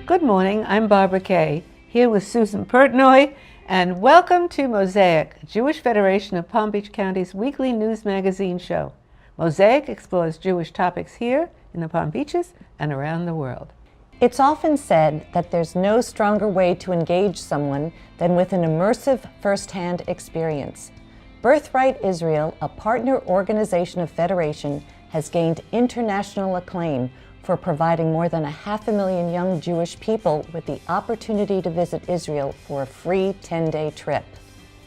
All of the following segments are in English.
Good morning, I'm Barbara Kay, here with Susan Pertnoy, and welcome to Mosaic, Jewish Federation of Palm Beach County's weekly news magazine show. Mosaic explores Jewish topics here in the Palm Beaches and around the world. It's often said that there's no stronger way to engage someone than with an immersive first-hand experience. Birthright Israel, a partner organization of Federation, has gained international acclaim for providing more than 500,000 young Jewish people with the opportunity to visit Israel for a free 10-day trip.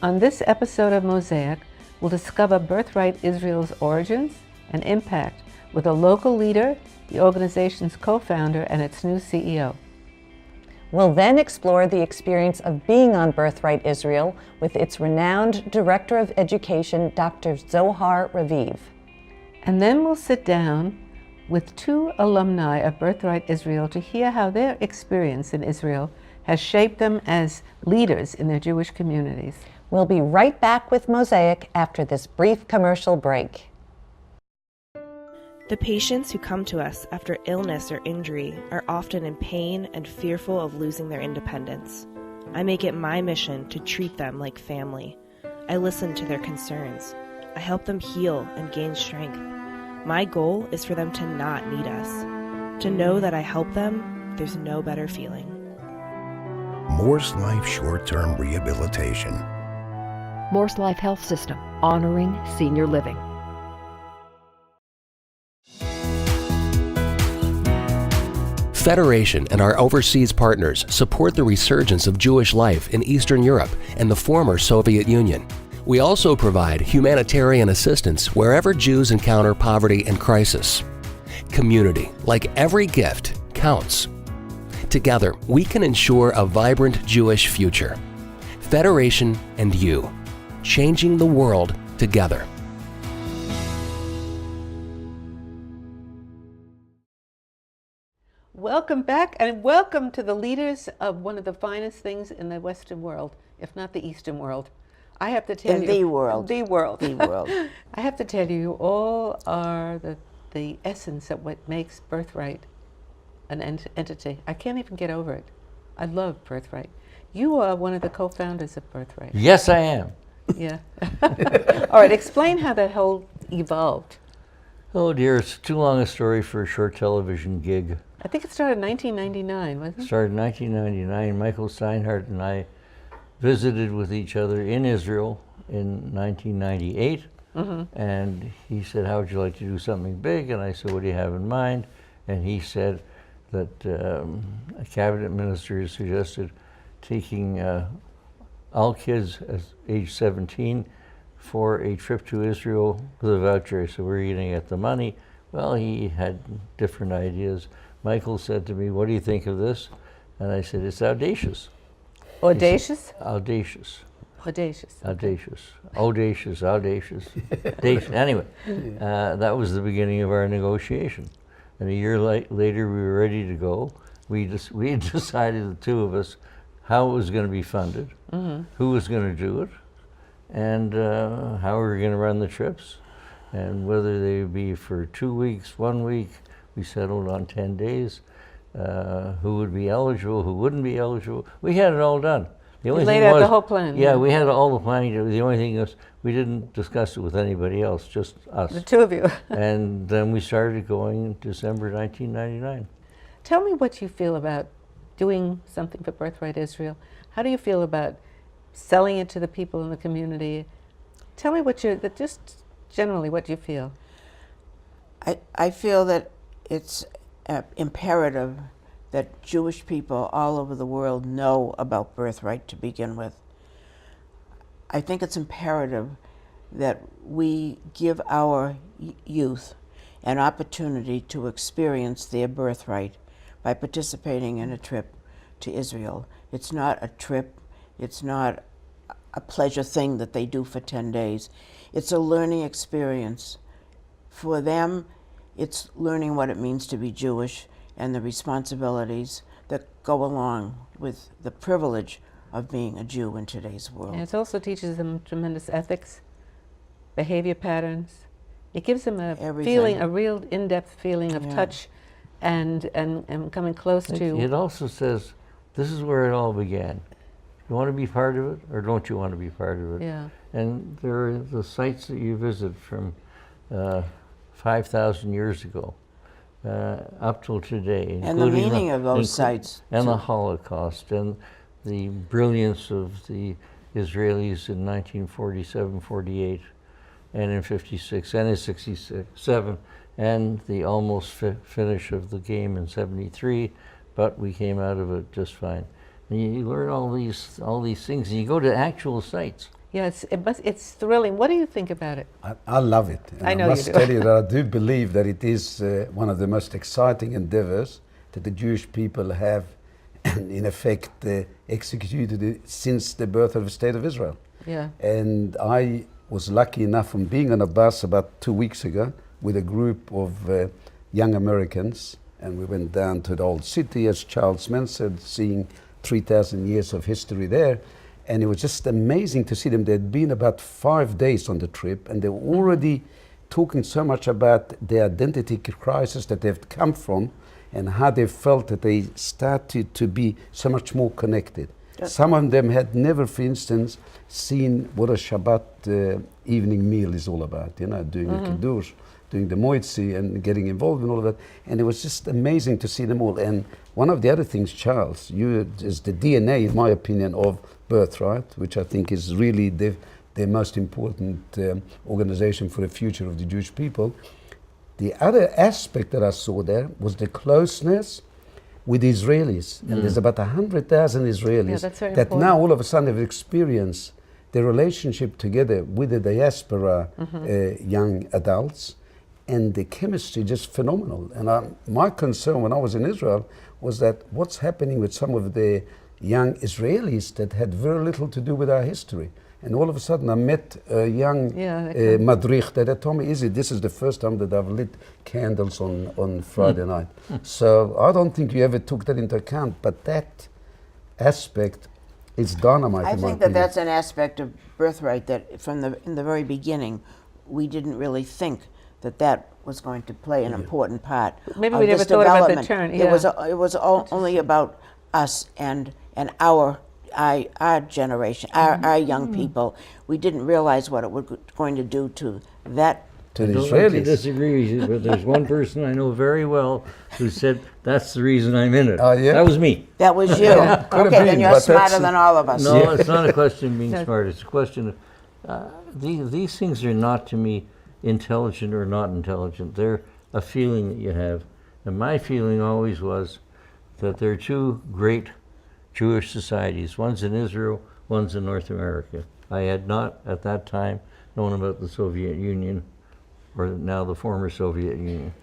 On this episode of Mosaic, we'll discover Birthright Israel's origins and impact with a local leader, the organization's co-founder, and its new CEO. We'll then explore the experience of being on Birthright Israel with its renowned Director of Education, Dr. Zohar Raviv. And then we'll sit down with two alumni of Birthright Israel to hear how their experience in Israel has shaped them as leaders in their Jewish communities. We'll be right back with Mosaic after this brief commercial break. The patients who come to us after illness or injury are often in pain and fearful of losing their independence. I make it my mission to treat them like family. I listen to their concerns. I help them heal and gain strength. My goal is for them to not need us. To know that I help them, there's no better feeling. Morse Life Short-Term Rehabilitation. Morse Life Health System, honoring senior living. Federation and our overseas partners support the resurgence of Jewish life in Eastern Europe and the former Soviet Union. We also provide humanitarian assistance wherever Jews encounter poverty and crisis. Community, like every gift, counts. Together, we can ensure a vibrant Jewish future. Federation and you, changing the world together. Welcome back, and welcome to the leaders of one of the finest things in the Western world, if not the Eastern world. I have to tell you, the world. I have to tell you, you all are the essence of what makes Birthright an entity. I can't even get over it. I love Birthright. You are one of the co-founders of Birthright. Yes, I am. Yeah. All right, explain how that whole evolved. Oh dear, it's too long a story for a short television gig. I think it started in 1999, wasn't it? It started in 1999. Michael Steinhardt and I visited with each other in Israel in 1998. And he said, how would you like to do something big? And I said, what do you have in mind? And he said that a cabinet minister has suggested taking all kids at age 17 for a trip to Israel with a voucher. So where are you going to get the money? Well, he had different ideas. Michael said to me, what do you think of this? And I said, it's audacious. Audacious? Audacious. Audacious. Audacious. Audacious. Audacious. Audacious. Anyway, that was the beginning of our negotiation. And a year later, we were ready to go. We had decided, the two of us, how it was going to be funded, who was going to do it, and how we were going to run the trips, and whether they would be for 2 weeks, 1 week. We settled on 10 days. Who would be eligible, who wouldn't be eligible. We had it all done. You laid out the whole plan. Yeah, we had all the planning. The only thing is we didn't discuss it with anybody else, just us. The two of you. And then we started going in December 1999. Tell me what you feel about doing something for Birthright Israel. How do you feel about selling it to the people in the community? Tell me just generally what you feel. I feel that it's imperative that Jewish people all over the world know about Birthright to begin with. I think it's imperative that we give our youth an opportunity to experience their birthright by participating in a trip to Israel. It's not a trip, it's not a pleasure thing that they do for 10 days. It's a learning experience. For them, it's learning what it means to be Jewish and the responsibilities that go along with the privilege of being a Jew in today's world. And it also teaches them tremendous ethics, behavior patterns. It gives them a feeling, a real in-depth feeling of touch and coming close to. It also says, this is where it all began. You want to be part of it, or don't you want to be part of it? Yeah. And there are the sites that you visit from 5,000 years ago up till today. And the meaning of those sites. And the Holocaust, and the brilliance of the Israelis in 1947, 48, and in 56, and in 67, and the almost finish of the game in 73, but we came out of it just fine. And you learn all these things, and you go to actual sites. Yeah, it's thrilling. What do you think about it? I love it. And I know I must you do. tell you that I do believe that it is one of the most exciting endeavors that the Jewish people have, in effect, executed it since the birth of the State of Israel. Yeah. And I was lucky enough from being on a bus about 2 weeks ago with a group of young Americans, and we went down to the old city, as Charles mentioned, seeing 3,000 years of history there. And it was just amazing to see them. They'd been about 5 days on the trip, and they were already talking so much about the identity crisis that they've come from, and how they felt that they started to be so much more connected. Some of them had never, for instance, seen what a Shabbat evening meal is all about, you know, doing the Kiddush, doing the Moitzi, and getting involved in all of that. And it was just amazing to see them all. And one of the other things, Charles, is the DNA, in my opinion, of Birthright, which I think is really the most important organization for the future of the Jewish people. The other aspect that I saw there was the closeness with Israelis. And there's about 100,000 Israelis that important. now all of a sudden have experienced the relationship together with the diaspora young adults, and the chemistry just phenomenal. And my concern when I was in Israel was that what's happening with some of the young Israelis that had very little to do with our history. And all of a sudden I met a young madrich that told me, this is the first time that I've lit candles on Friday night. So I don't think you ever took that into account, but that aspect is dynamite. I in my think that opinion. that's an aspect of Birthright that in the very beginning, we didn't really think that was going to play an important part. Maybe of we never this thought about the development. turn. It was only about us and our generation, our young people. We didn't realize what it was going to do to that. To I the don't like to Israelis. disagree with you, but there's one person I know very well who said, that's the reason I'm in it. Oh, yeah? That was me. That was you. Could have Okay, then been, you're but smarter that's- than all of us. No, it's not a question of being smart. It's a question of, these things are not, to me, intelligent or not intelligent. They're a feeling that you have. And my feeling always was that there are two great Jewish societies. One's in Israel, one's in North America. I had not, at that time, known about the Soviet Union, or now the former Soviet Union.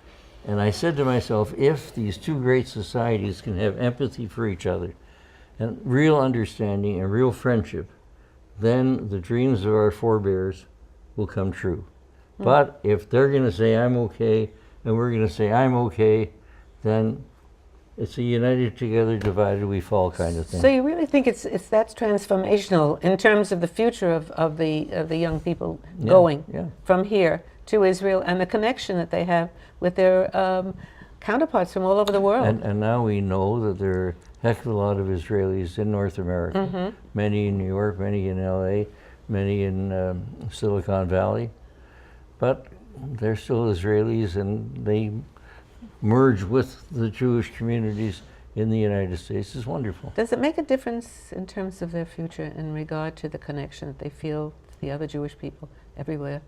And I said to myself, if these two great societies can have empathy for each other, and real understanding and real friendship, then the dreams of our forebears will come true. But if they're going to say, I'm okay, and we're going to say, I'm okay, then it's a united together, divided we fall kind of thing. So you really think it's that's transformational in terms of the future of the young people going from here to Israel, and the connection that they have with their counterparts from all over the world. And now we know that there are a heck of a lot of Israelis in North America, many in New York, many in LA, many in Silicon Valley, but they're still Israelis, and they merge with the Jewish communities in the United States. Is wonderful. Does it make a difference in terms of their future in regard to the connection that they feel to the other Jewish people everywhere?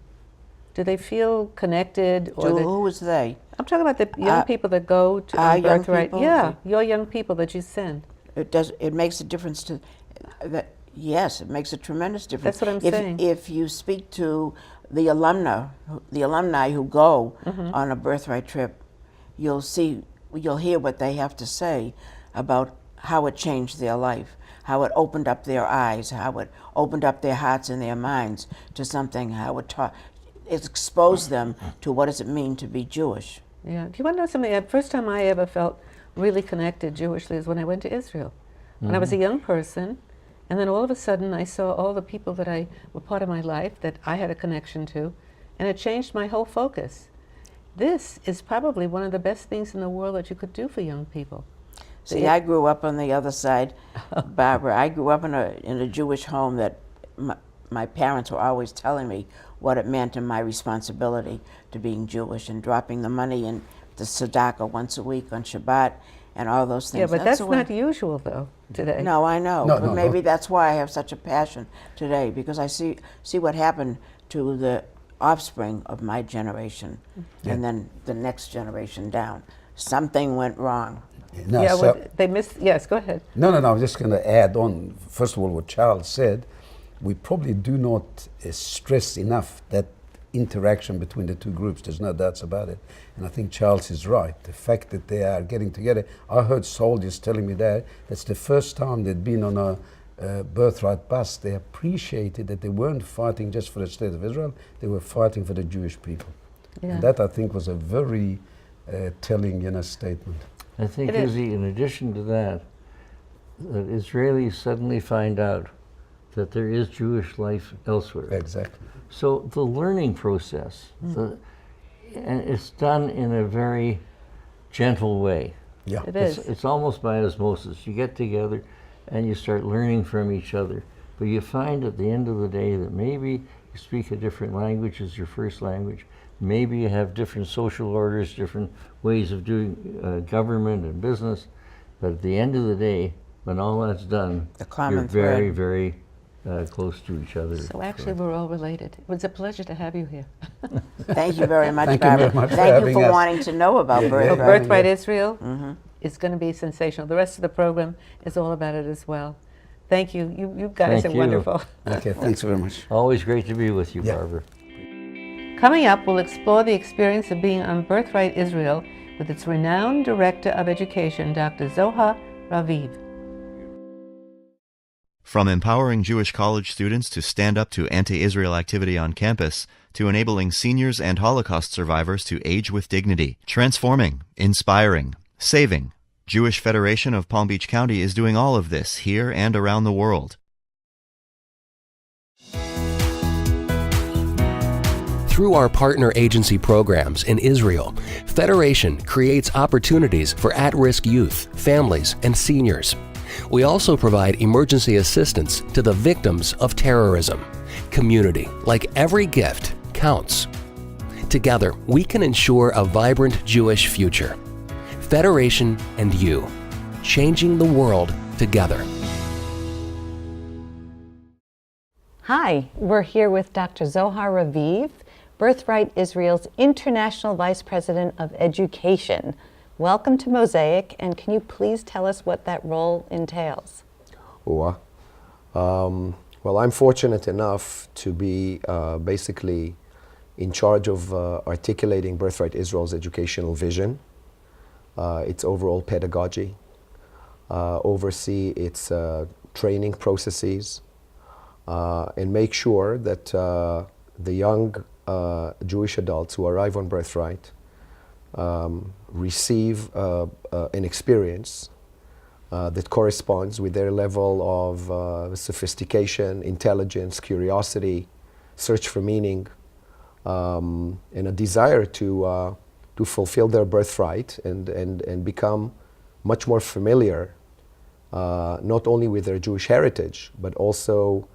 Do they feel connected? Or Who is they? I'm talking about the young people that go to our young Birthright. people? Yeah, your young people that you send. It makes a difference to that. Yes, it makes a tremendous difference. That's what I'm saying. If you speak to the alumni who go on a Birthright trip, you'll hear what they have to say about how it changed their life, how it opened up their eyes, how it opened up their hearts and their minds to something, how it exposed them to what does it mean to be Jewish. Yeah. Do you want to know something? The first time I ever felt really connected Jewishly is when I went to Israel. When I was a young person, and then all of a sudden I saw all the people that were part of my life that I had a connection to, and it changed my whole focus. this is probably one of the best things in the world that you could do for young people. See, I grew up on the other side, Barbara. I grew up in a Jewish home that my parents were always telling me what it meant and my responsibility to being Jewish and dropping the money in the tzedakah once a week on Shabbat and all those things. Yeah, but that's not usual, though, today. No, I know. No, but no, maybe no. that's why I have such a passion today, because I see what happened to the offspring of my generation and then the next generation down. Something went wrong. No, Yeah, so- well, they missed. Yes, go ahead. No, I'm just going to add on, first of all, what Charles said. We probably do not stress enough that interaction between the two groups. There's no doubts about it. And I think Charles is right. The fact that they are getting together. I heard soldiers telling me that's the first time they'd been on a Birthright bus. They appreciated that they weren't fighting just for the state of Israel, they were fighting for the Jewish people. Yeah. And that, I think, was a very telling statement. I think, It is. Izzy, in addition to that Israelis suddenly find out that there is Jewish life elsewhere. Exactly. So the learning process, and it's done in a very gentle way. Yeah. It is. It's almost by osmosis. You get together and you start learning from each other. But you find at the end of the day that maybe you speak a different language as your first language. Maybe you have different social orders, different ways of doing government and business. But at the end of the day, when all that's done, The common you're very, thread. very close to each other. So actually, we're all related. It was a pleasure to have you here. Thank you very much, Thank you Barbara. very much for Thank you having for us. wanting to know about Yeah, Birthright. yeah. Birthright Israel is going to be sensational. The rest of the program is all about it as well. Thank you. You guys Thank are you. wonderful. Okay, thanks very much. Always great to be with you, Yeah. Barbara. Coming up, we'll explore the experience of being on Birthright Israel with its renowned Director of Education, Dr. Zohar Raviv. From empowering Jewish college students to stand up to anti-Israel activity on campus, to enabling seniors and Holocaust survivors to age with dignity, transforming, inspiring, saving, Jewish Federation of Palm Beach County is doing all of this here and around the world. Through our partner agency programs in Israel, Federation creates opportunities for at-risk youth, families, and seniors. We also provide emergency assistance to the victims of terrorism. Community, like every gift, counts. Together, we can ensure a vibrant Jewish future. Federation and you, changing the world together. Hi, we're here with Dr. Zohar Raviv, Birthright Israel's International Vice President of Education. Welcome to Mosaic, and can you please tell us what that role entails? Well, I'm fortunate enough to be basically in charge of articulating Birthright Israel's educational vision, its overall pedagogy, oversee its training processes, and make sure that the young Jewish adults who arrive on Birthright receive an experience that corresponds with their level of sophistication, intelligence, curiosity, search for meaning, and a desire to fulfill their birthright and become much more familiar not only with their Jewish heritage, but also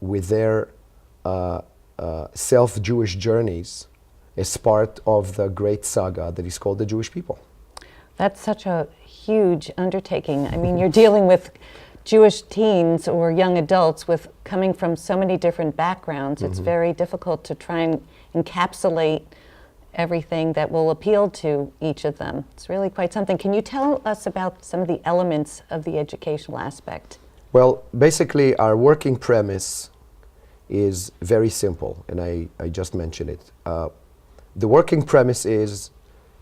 with their self-Jewish journeys as part of the great saga that is called the Jewish people. That's such a huge undertaking. I mean, you're dealing with Jewish teens or young adults with coming from so many different backgrounds. It's very difficult to try and encapsulate everything that will appeal to each of them. It's really quite something. Can you tell us about some of the elements of the educational aspect? Well, basically, our working premise is very simple, and I just mentioned it. The working premise is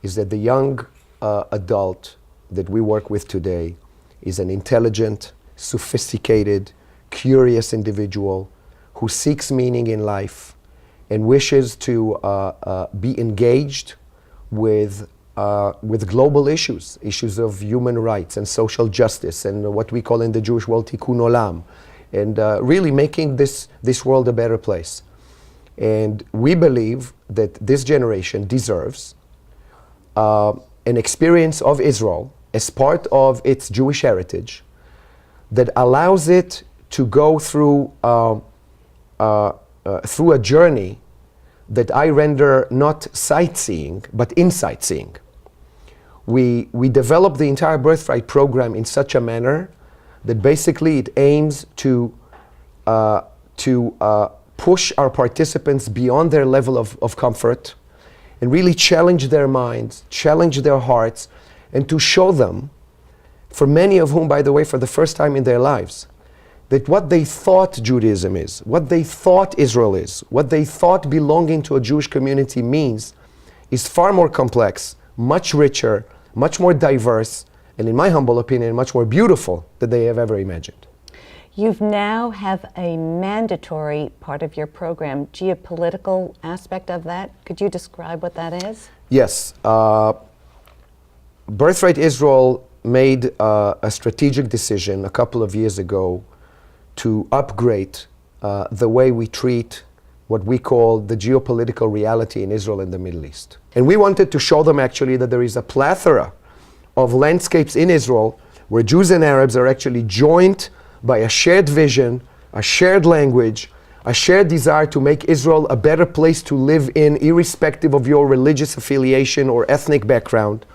that the young adult that we work with today is an intelligent, sophisticated, curious individual who seeks meaning in life and wishes to be engaged with global issues of human rights and social justice and what we call in the Jewish world tikkun olam, and really making this world a better place. And we believe that this generation deserves an experience of Israel as part of its Jewish heritage that allows it to go through a journey that I render not sightseeing, but insight-seeing. We developed the entire Birthright program in such a manner that basically it aims to push our participants beyond their level of comfort and really challenge their minds, challenge their hearts, and to show them, for many of whom, by the way, for the first time in their lives, that what they thought Judaism is, what they thought Israel is, what they thought belonging to a Jewish community means, is far more complex, much richer, much more diverse, and in my humble opinion, much more beautiful than they have ever imagined. You now have a mandatory part of your program, geopolitical aspect of that. Could you describe what that is? Yes. Birthright Israel made a strategic decision a couple of years ago to upgrade the way we treat what we call the geopolitical reality in Israel and the Middle East. And we wanted to show them actually that there is a plethora of landscapes in Israel where Jews and Arabs are actually joined by a shared vision, a shared language, a shared desire to make Israel a better place to live in, irrespective of your religious affiliation or ethnic background,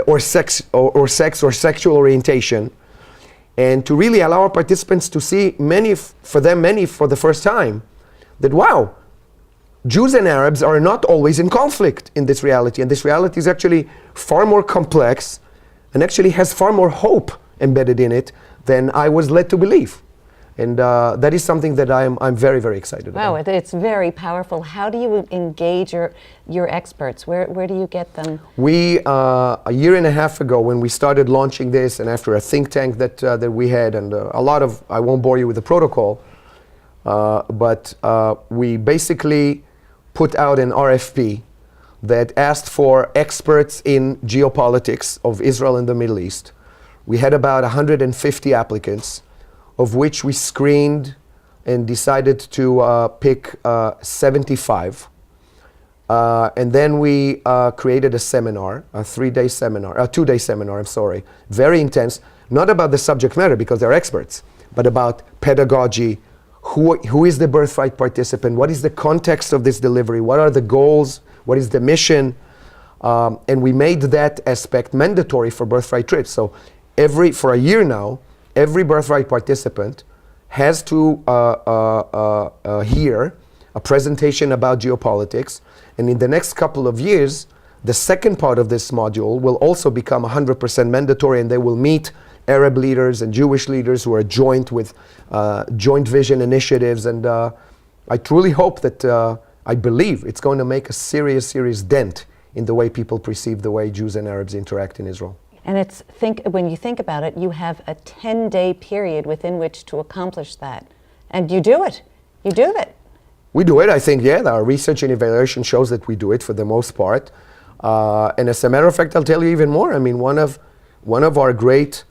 or sex or sexual orientation, and to really allow our participants to see many for the first time, that wow, Jews and Arabs are not always in conflict in this reality, and this reality is actually far more complex and actually has far more hope embedded in it than I was led to believe. And that is something that I'm very, very excited about. Wow, it's very powerful. How do you engage your experts? Where do you get them? We, a year and a half ago, when we started launching this, and after a think tank that we had, and a lot of, I won't bore you with the protocol, but we basically put out an RFP that asked for experts in geopolitics of Israel and the Middle East. We had about 150 applicants, of which we screened and decided to pick 75. And then we created a seminar, a 2-day seminar, I'm sorry, very intense, not about the subject matter because they're experts, but about pedagogy, who is the Birthright participant, what is the context of this delivery, what are the goals, what is the mission, and we made that aspect mandatory for Birthright trips. So for a year now, every Birthright participant has to hear a presentation about geopolitics, and in the next couple of years, the second part of this module will also become 100% mandatory, and they will meet Arab leaders and Jewish leaders who are joint with joint vision initiatives, and I truly hope that, I believe it's going to make a serious dent in the way people perceive the way Jews and Arabs interact in Israel. And when you think about it, you have a 10-day period within which to accomplish that. And you do it. You do it. We do it, I think, yeah. Our research and evaluation shows that we do it for the most part. And as a matter of fact, I'll tell you even more. I mean, one of our great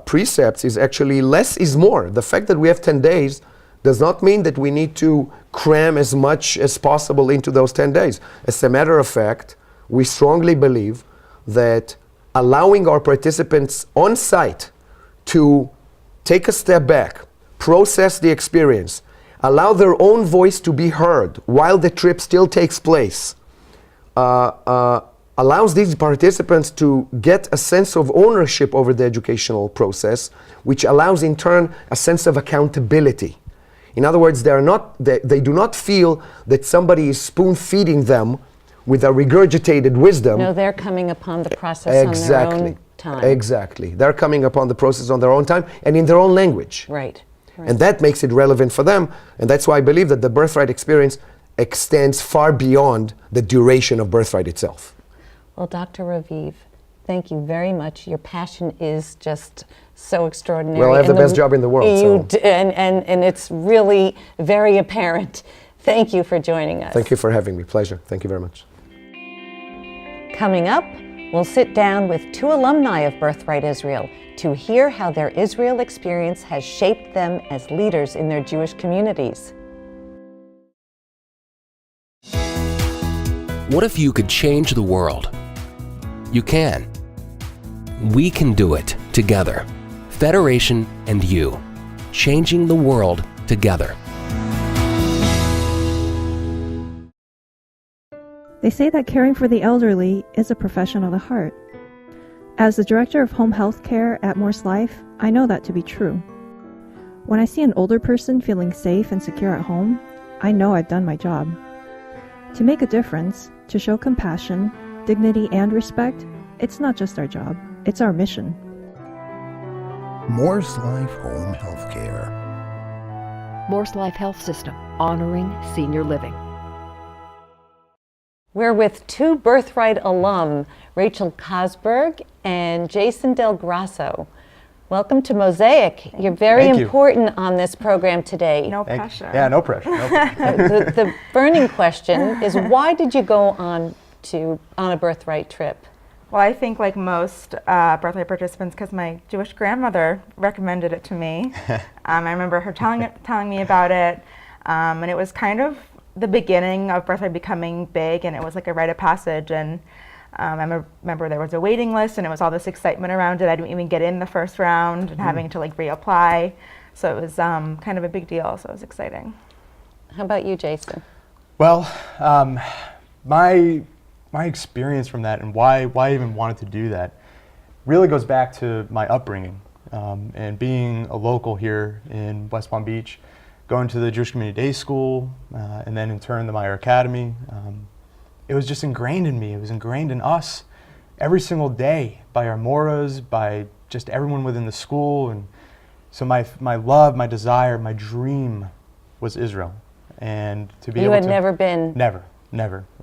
precepts is actually less is more. The fact that we have 10 days does not mean that we need to cram as much as possible into those 10 days. As a matter of fact, we strongly believe that allowing our participants on site to take a step back, process the experience, allow their own voice to be heard while the trip still takes place, allows these participants to get a sense of ownership over the educational process, which allows in turn a sense of accountability. In other words, they do not feel that somebody is spoon-feeding them with a regurgitated wisdom. No, they're coming upon the process on their own time. Exactly. They're coming upon the process on their own time and in their own language. Right. And that makes it relevant for them. And that's why I believe that the Birthright experience extends far beyond the duration of Birthright itself. Well, Dr. Raviv, thank you very much. Your passion is just so extraordinary. Well, I have the best job in the world. And it's really very apparent. Thank you for joining us. Thank you for having me. Pleasure. Thank you very much. Coming up, we'll sit down with 2 alumni of Birthright Israel to hear how their Israel experience has shaped them as leaders in their Jewish communities. What if you could change the world? You can. We can do it together. Federation and you. Changing the world together. They say that caring for the elderly is a profession of the heart. As the director of home health care at Morse Life, I know that to be true. When I see an older person feeling safe and secure at home, I know I've done my job. To make a difference, to show compassion, dignity, and respect, it's not just our job, it's our mission. Morse Life Home Healthcare. Morse Life Health System, honoring senior living. We're with two Birthright alum, Rachel Cosberg and Jason Del Grasso. Welcome to Mosaic. You're very important on this program today. No pressure. Yeah, no pressure. No pressure. The burning question is, why did you go on a Birthright trip? Well, I think like most Birthright participants, because my Jewish grandmother recommended it to me. I remember her telling me about it, and it was kind of the beginning of Birthright becoming big, and it was like a rite of passage. And I remember there was a waiting list, and it was all this excitement around it. I didn't even get in the first round, and having to like reapply. So it was kind of a big deal. So it was exciting. How about you, Jason? Well, my experience from that and why I even wanted to do that really goes back to my upbringing and being a local here in West Palm Beach, going to the Jewish Community Day School, and then in turn the Meyer Academy. It was just ingrained in me. It was ingrained in us every single day by our moras, by just everyone within the school. And so my love, my desire, my dream was Israel. And to be able to... You had never been? Never.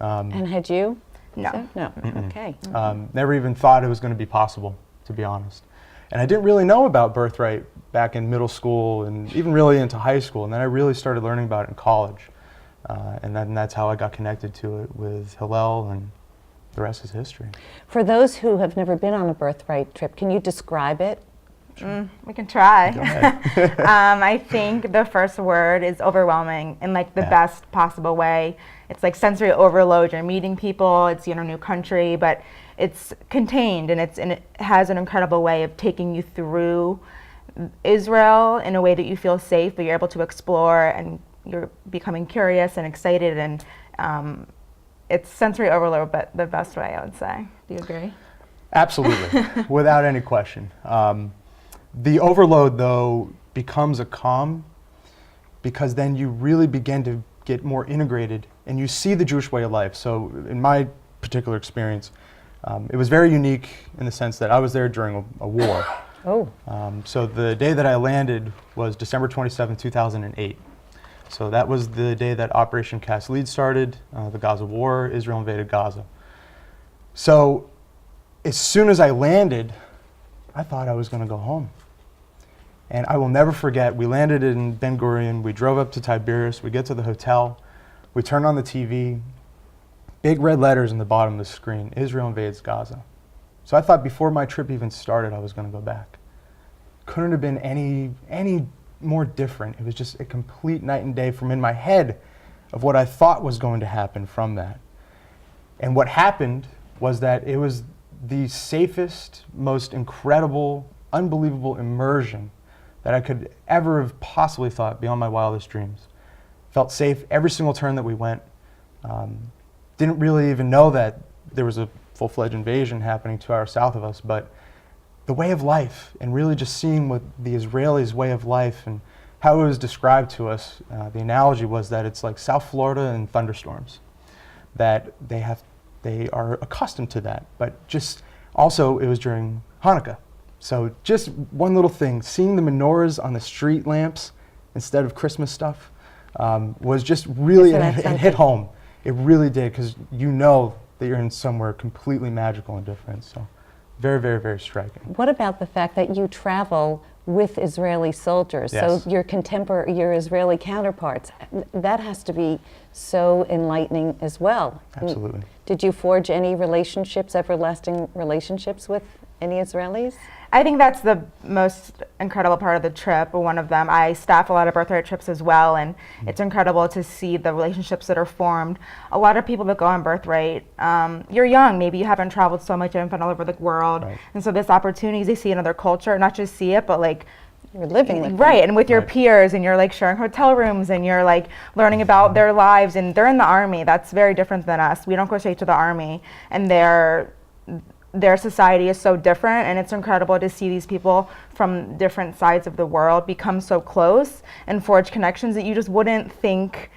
And had you? No. So? No. Okay. Never even thought it was going to be possible, to be honest. And I didn't really know about Birthright back in middle school and even really into high school. And then I really started learning about it in college. And then that's how I got connected to it with Hillel, and the rest is history. For those who have never been on a Birthright trip, can you describe it? We can try. Go ahead. I think the first word is overwhelming in like the best possible way. It's like sensory overload. You're meeting people, it's a new country, but it's contained, and it has an incredible way of taking you through Israel in a way that you feel safe, but you're able to explore, and you're becoming curious and excited, and it's sensory overload, but the best way, I would say. Do you agree? Absolutely, without any question. The overload, though, becomes a calm, because then you really begin to get more integrated, and you see the Jewish way of life. So in my particular experience, it was very unique in the sense that I was there during a war. Oh. So the day that I landed was December 27, 2008. So that was the day that Operation Cast Lead started, the Gaza War. Israel invaded Gaza. So as soon as I landed, I thought I was going to go home. And I will never forget, we landed in Ben Gurion, we drove up to Tiberias, we get to the hotel, we turn on the TV, big red letters in the bottom of the screen, Israel invades Gaza. So I thought before my trip even started, I was going to go back. Couldn't have been any more different. It was just a complete night and day from in my head of what I thought was going to happen from that. And what happened was that it was the safest, most incredible, unbelievable immersion that I could ever have possibly thought beyond my wildest dreams. Felt safe every single turn that we went. Didn't really even know that there was a full-fledged invasion happening 2 hours south of us, but the way of life, and really just seeing what the Israelis' way of life and how it was described to us, the analogy was that it's like South Florida and thunderstorms, that they are accustomed to that. But just also, it was during Hanukkah. So just one little thing, seeing the menorahs on the street lamps instead of Christmas stuff was just really, it hit home. It really did, because you know that you're in somewhere completely magical and different. So very, very, very striking. What about the fact that you travel with Israeli soldiers? Yes. So your Israeli counterparts, that has to be so enlightening as well. Absolutely. Did you forge any relationships, everlasting relationships with any Israelis? I think that's the most incredible part of the trip, or one of them. I staff a lot of Birthright trips as well, and it's incredible to see the relationships that are formed. A lot of people that go on Birthright, you're young, maybe you haven't traveled so much, you haven't been all over the world, and so this opportunity, they see another culture, not just see it, but like you're living with right, them. and with your peers, and you're like sharing hotel rooms, and you're like learning about their lives, and they're in the army. That's very different than us. We don't go straight to the army, and their society is so different, and it's incredible to see these people from different sides of the world become so close and forge connections that you just wouldn't think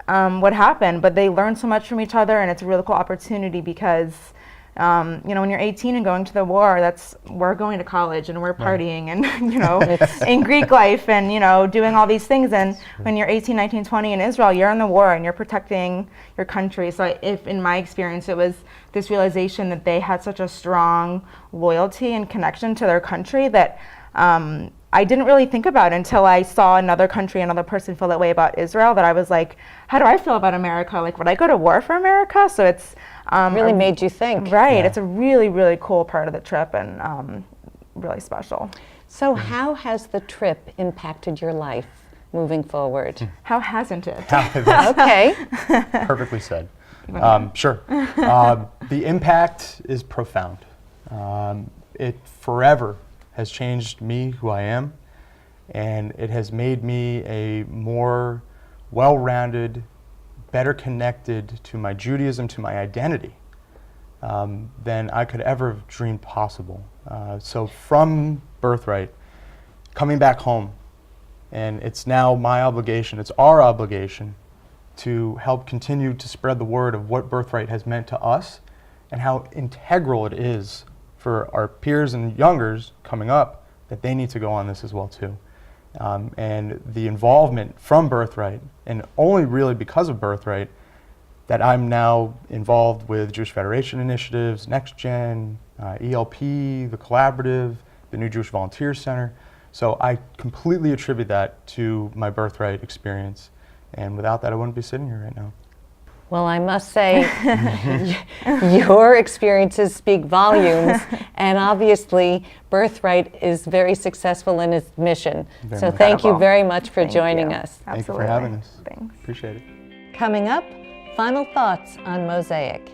would happen, but they learn so much from each other, and it's a really cool opportunity because you know, when you're 18 and going to the war, we're going to college and we're partying and, you know, in Greek life and, you know, doing all these things. And when you're 18, 19, 20 in Israel, you're in the war and you're protecting your country. So if in my experience, it was this realization that they had such a strong loyalty and connection to their country that I didn't really think about until I saw another country, another person feel that way about Israel, that I was like, how do I feel about America? Like, would I go to war for America? So it's really made you think. Right. Yeah. It's a really, really cool part of the trip and really special. So how has the trip impacted your life moving forward? How hasn't it? Okay. Perfectly said. Sure. The impact is profound. It forever has changed me, who I am, and it has made me a more well-rounded, better connected to my Judaism, to my identity, than I could ever have dreamed possible. So from Birthright, coming back home, and it's now my obligation, it's our obligation, to help continue to spread the word of what Birthright has meant to us and how integral it is for our peers and youngers coming up, that they need to go on this as well too. And the involvement from Birthright, and only really because of Birthright, that I'm now involved with Jewish Federation initiatives, Next Gen, ELP, the Collaborative, the New Jewish Volunteer Center. So I completely attribute that to my Birthright experience. And without that, I wouldn't be sitting here right now. Well, I must say, your experiences speak volumes, and obviously, Birthright is very successful in its mission. So thank you very much for joining us. Absolutely. Thank you for having us. Thanks. Appreciate it. Coming up, final thoughts on Mosaic.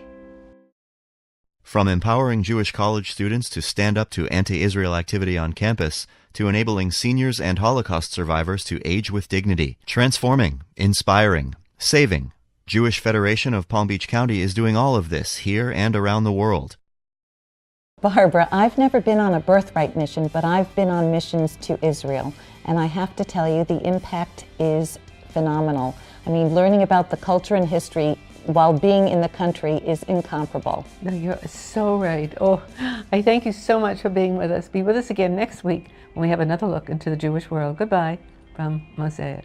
From empowering Jewish college students to stand up to anti-Israel activity on campus, to enabling seniors and Holocaust survivors to age with dignity, transforming, inspiring, saving, Jewish Federation of Palm Beach County is doing all of this here and around the world. Barbara, I've never been on a Birthright mission, but I've been on missions to Israel, and I have to tell you, the impact is phenomenal. I mean, learning about the culture and history while being in the country is incomparable. No, you're so right. Oh, I thank you so much for being with us. Be with us again next week when we have another look into the Jewish world. Goodbye from Mosaic.